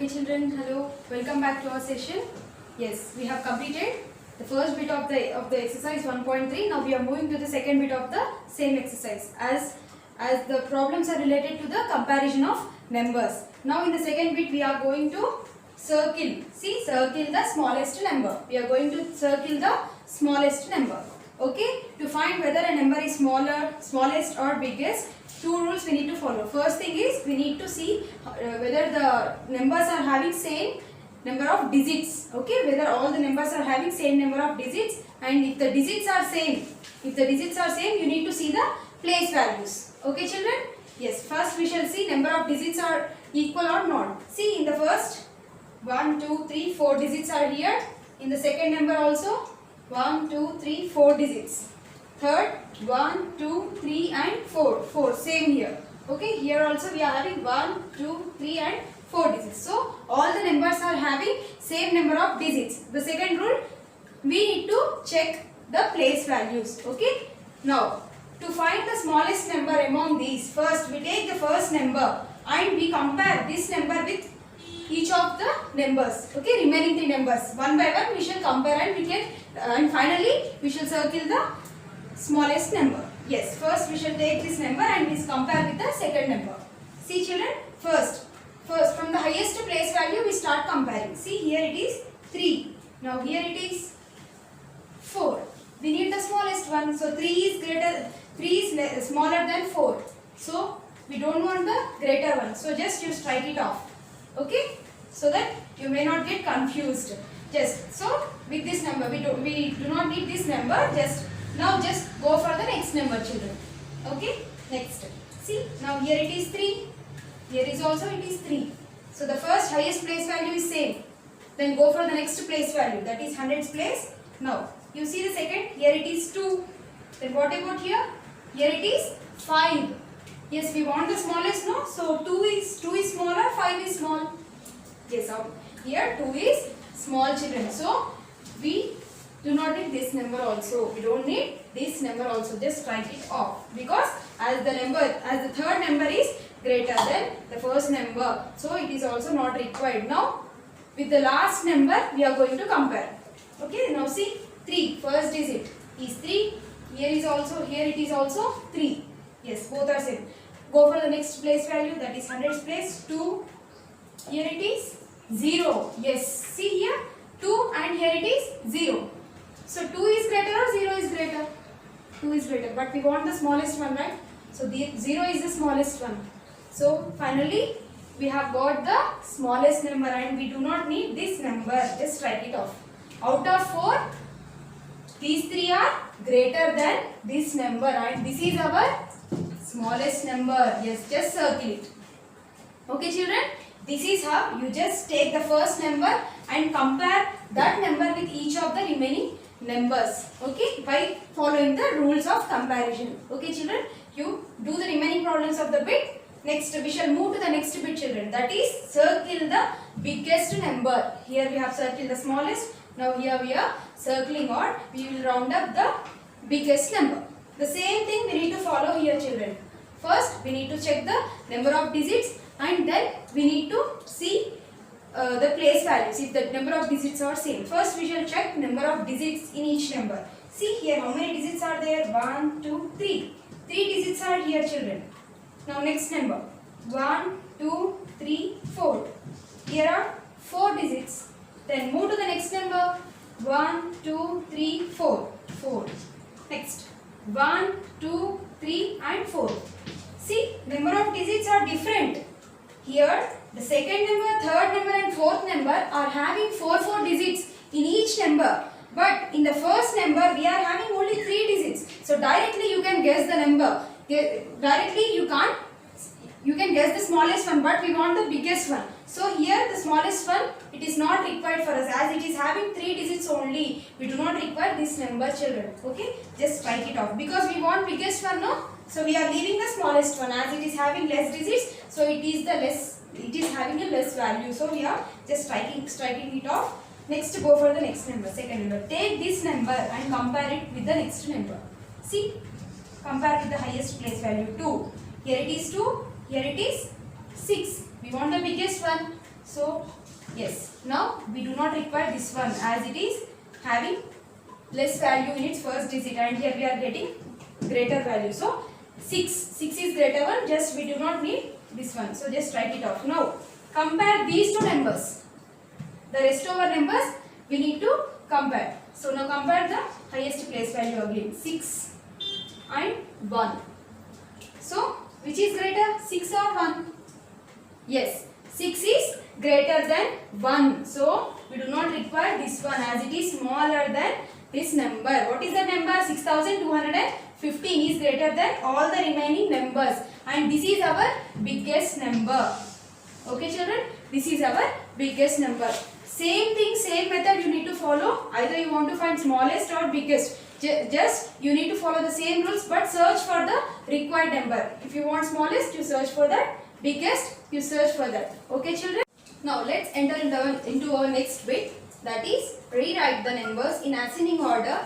children, hello, welcome back to our session. Yes, we have completed the first bit of the exercise 1.3. Now we are moving to the second bit of the same exercise as the problems are related to the comparison of numbers. Now in the second bit we are going to circle the smallest number. We are going to circle the smallest number. Okay, to find whether a number is smallest or biggest, two rules we need to follow. First thing is we need to see whether the numbers are having same number of digits. Okay, whether all the numbers are having same number of digits, and if the digits are same, you need to see the place values. Okay children? Yes, first we shall see number of digits are equal or not. See, in the first 1, 2, 3, 4 digits are here. In the second number also 1, 2, 3, 4 digits. Third 1, 2, 3 and 4 same here. Okay, here also we are having 1, 2, 3 and 4 digits. So all the numbers are having same number of digits. The second rule, we need to check the place values. Okay, now to find the smallest number among these, first we take the first number and we compare this number with each of the numbers. Okay, remaining three numbers, one by one we shall compare and we can and finally we shall circle the smallest number. Yes, first we shall take this number and we compare with the second number. See children, first from the highest place value we start comparing. See, here it is 3. Now here it is 4. We need the smallest one. So 3 is smaller than 4. So we don't want the greater one. So just you strike it off. Okay, so that you may not get confused. Just so with this number we do not need this number. Now just go for the next number children. Okay, next. See, now here it is 3. Here is also it is 3. So the first highest place value is same. Then go for the next place value, that is hundreds place. Now you see the second, here it is 2. Then what about here? Here it is 5. Yes, we want the smallest, no? So 2 is smaller, 5 is small. Yes, here 2 is small children. So we do not need this number also. We don't need this number also. Just write it off, because as the third number is greater than the first number, so it is also not required. Now with the last number we are going to compare. Okay, now see, 3, first digit is 3. Here it is also 3. Yes, both are same. Go for the next place value, that is hundreds place, 2. Here it is 0. Yes, see here 2 and here it is 0. So 2 is greater or 0 is greater? 2 is greater, but we want the smallest one, right? So the 0 is the smallest one. So finally we have got the smallest number and we do not need this number. Just write it off. Out of 4, these 3 are greater than this number and this is our smallest number. Yes, just circle it. Okay children, this is how you just take the first number and compare that number with each of the remaining numbers. Okay, by following the rules of comparison. Okay children, you do the remaining problems of the bit. Next we shall move to the next bit children, that is circle the biggest number. Here we have circled the smallest. Now here we are circling, or we will round up the biggest number. The same thing we need to follow here children. First we need to check the number of digits and then we need to see the place values if the number of digits are same. First we shall check number of digits in each number. See here how many digits are there? 1, 2, 3. 3 digits are here children. Now next number 1, 2, 3, 4. Here are 4 digits. Then move to the next number 1, 2, 3, 4. 4. Next 1, 2, 3 and 4. See, number of digits are different. Here the second number, third number and fourth number are having 4 digits in each number. But in the first number we are having only 3 digits. So directly you can guess the number. Directly you can't. You can guess the smallest one, but we want the biggest one. So here the smallest one, it is not required for us as it is having 3 digits only. We do not require this number children. Okay, just write it off because we want biggest one, no? So we are leaving the smallest one as it is having less digits. So it is having a less value. So we are just striking it off. Next go for the next number, second number. Take this number and compare it with the next number. See, compare with the highest place value 2. Here it is 2. Here it is 6. We want the biggest one. So yes, now we do not require this one as it is having less value in its first digit, and here we are getting greater value. So 6 is greater one, just we do not need this one. So just write it off. Now compare these two numbers. The rest of our numbers we need to compare. So now compare the highest place value again, 6 and 1. So which is greater, 6 or 1? Yes, 6 is greater than 1. So we do not require this one as it is smaller than this number. What is the number? 6215 is greater than all the remaining numbers, and this is our biggest number. Okay children, this is our biggest number. Same thing, same method you need to follow. Either you want to find smallest or biggest. Just you need to follow the same rules, but search for the required number. If you want smallest, you search for that. Biggest, you search for that. Okay children. Now let's enter into our next bit, that is rewrite the numbers in ascending order.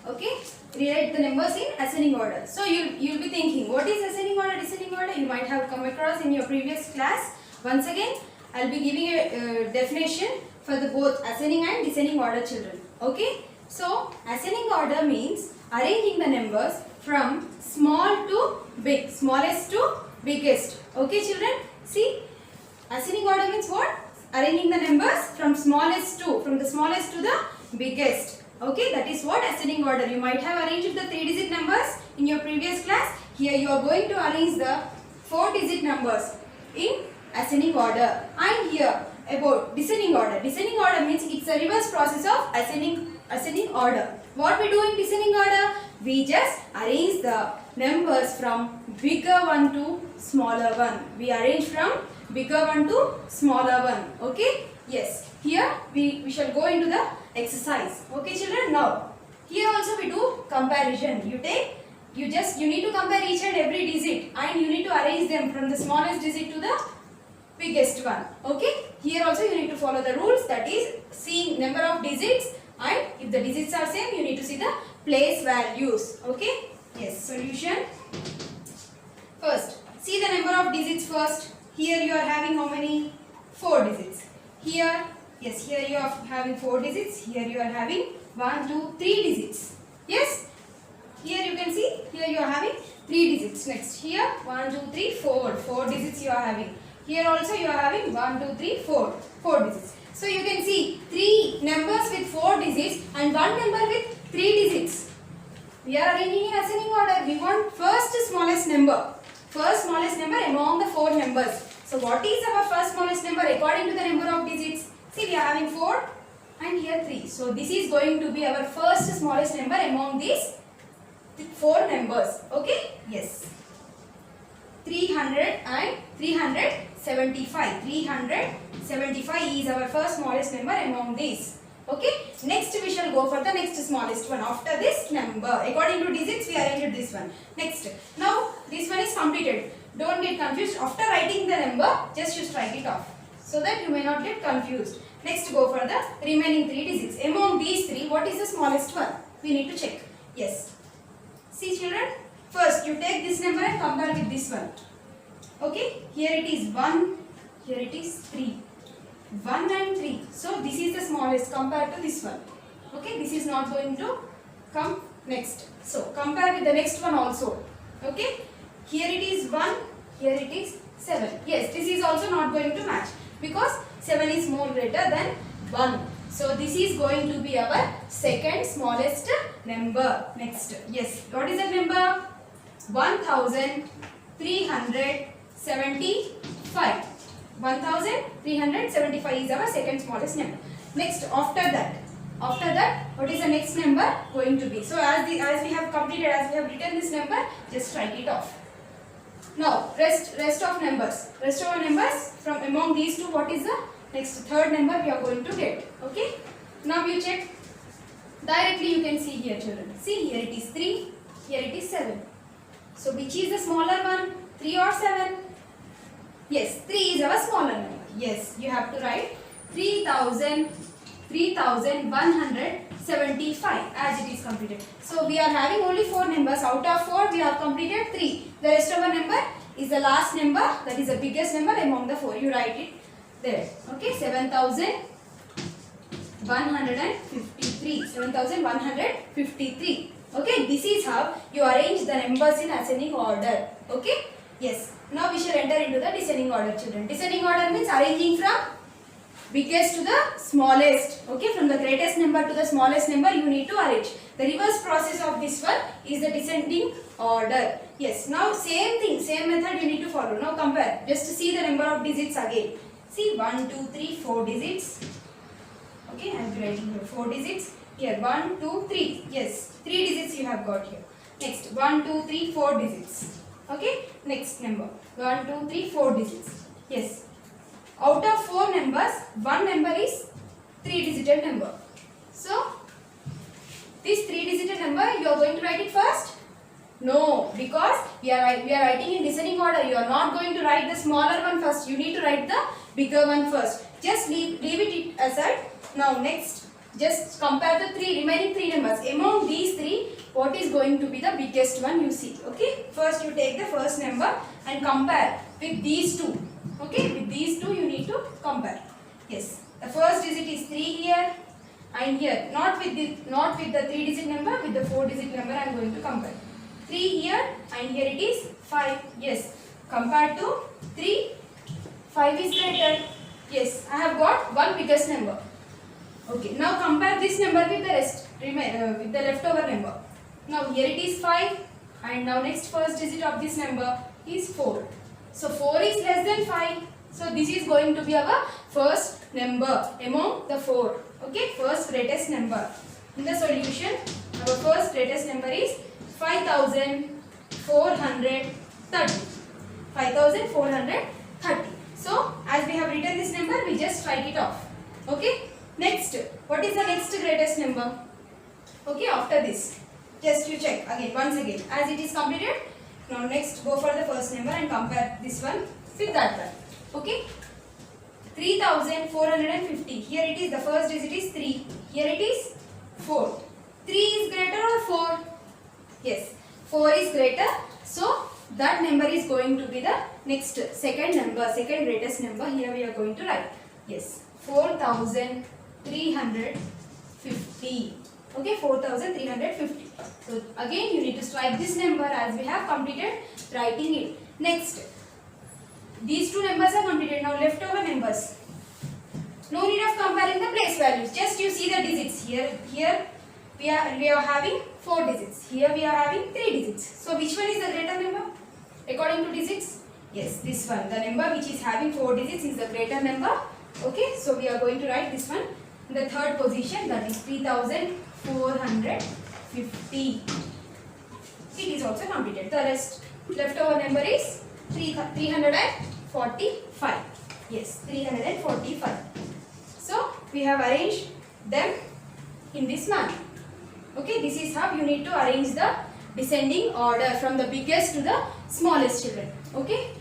Okay, rewrite the numbers in ascending order. So you'll be thinking, what is ascending order, descending order? You might have come across in your previous class. Once again, I'll be giving a definition for the both ascending and descending order children. Okay, so ascending order means arranging the numbers from small to big, smallest to biggest. Okay children, see, ascending order means what? Arranging the numbers from the smallest to the biggest. Okay, that is what ascending order. You might have arranged the 3-digit numbers in your previous class. Here you are going to arrange the 4-digit numbers in ascending order. And here about descending order. Descending order means it's a reverse process of ascending order. What we do in descending order? We just arrange the numbers from bigger one to smaller one. We arrange from bigger one to smaller one. Okay? Yes. Here we shall go into the exercise. Okay children? Now here also we do comparison. You need to compare each and every digit, and you need to arrange them from the smallest digit to the biggest one. Okay? Here also you need to follow the rules, that is seeing number of digits, and if the digits are same you need to see the place values. Okay? Yes. Solution. First, see the number of digits first. Here you are having how many? 4 digits. Here, yes, here you are having 4 digits. Here you are having 1, 2, 3 digits. Yes? Here you can see, here you are having 3 digits. Next, here 1, 2, 3, 4. 4 digits you are having. Here also you are having 1, 2, 3, 4. 4 digits. So you can see 3 numbers with 4 digits and 1 number with 3 digits. We are arranging in ascending order. We want first smallest number. First smallest number among the 4 numbers. So what is our first smallest number according to the number of digits? See, we are having 4 and here 3. So this is going to be our first smallest number among these 4 numbers. Okay? Yes. 300 and 375. 375 is our first smallest number among these. Okay? Next we shall go for the next smallest one after this number. According to digits we arranged this one. Next. Now this one is completed. Don't get confused. After writing the number, just you strike it off, so that you may not get confused. Next go for the remaining 3 digits. Among these 3, what is the smallest one? We need to check. Yes. See children, first you take this number and compare with this one. Okay, here it is 1, here it is 3. 1 and 3. So this is the smallest compared to this one. Okay, this is not going to come next. So compare with the next one also. Okay, here it is 1, here it is 7. Yes, this is also not going to match because 7 is more greater than 1. So this is going to be our second smallest number. Next, yes, what is that number? 1375. 1375 is our second smallest number. Next, after that, what is the next number going to be? So as we have completed, as we have written this number, just write it off. Now rest of numbers. Rest of our numbers from among these two, what is the next third number we are going to get? Okay. Now you check. Directly you can see here children. See, here it is 3, here it is 7. So which is the smaller one? 3 or 7? Yes, 3 is our smaller number. Yes, you have to write 3175 as it is completed. So we are having only 4 numbers. Out of 4 we have completed 3. The rest of our number is the last number, that is the biggest number among the 4. You write it there. Okay, 7,153. 7,153. Okay, this is how you arrange the numbers in ascending order. Okay, yes. Now we shall enter into the descending order, children. Descending order means arranging from biggest to the smallest. Okay, from the greatest number to the smallest number you need to arrange. The reverse process of this one is the descending order. Yes, now same thing, same method you need to follow. Now compare, just to see the number of digits again. See, 1, 2, 3, 4 digits. Okay, I am writing here 4 digits. Here 1, 2, 3. Yes, 3 digits you have got here. Next 1, 2, 3, 4 digits. Okay, next number 1, 2, 3, 4 digits. Yes. Out of 4 numbers, one number is 3-digit number. So, this 3-digit number you are going to write it first? No, because we are writing in descending order. You are not going to write the smaller one first. You need to write the bigger one first. Just leave it aside. Now next, just compare the remaining 3 numbers. Among these 3, what is going to be the biggest one you see? Okay, first you take the first number and compare with these 2. Okay, with these 2 you need to compare. Yes, the first digit is 3 here and here. Not with the 3-digit number, with the 4-digit number I am going to compare. 3 here and here it is 5. Yes, compared to 3, 5 is greater. Yes, I have got one biggest number. Okay, now compare this number with the rest, with the leftover number. Now here it is 5 and now next first digit of this number is 4. So 4 is less than 5. So this is going to be our first number among the 4. Okay, first greatest number. In the solution, our first greatest number is 5,430. 5,430. So as we have written this number, we just write it off. Okay. Next, what is the next greatest number? Okay, after this, just you check again, once again, as it is completed. Now next, go for the first number and compare this one with that one. Okay, 3,450. Here it is, the first digit is 3. Here it is 4. 3 is greater or 4? Yes, 4 is greater. So that number is going to be the next second number, second greatest number. Here we are going to write. Yes, 4,350. Okay, 4,350. So again you need to strike this number as we have completed writing it. Next, these 2 numbers are completed. Now leftover numbers. No need of comparing the place values. Just you see the digits. Here we are having 4 digits. Here we are having 3 digits. So which one is the greater number according to digits? Yes, this one. The number which is having 4 digits is the greater number. Okay, so we are going to write this one in the third position, that is 3,450. It is also completed. The rest leftover number is 345. Yes, 345. So we have arranged them in this manner. Okay, this is how you need to arrange the descending order from the biggest to the smallest children. Okay.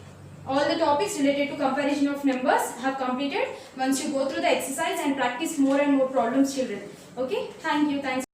All the topics related to comparison of numbers have completed once you go through the exercise and practice more and more problems, children. Okay, thank you. Thanks.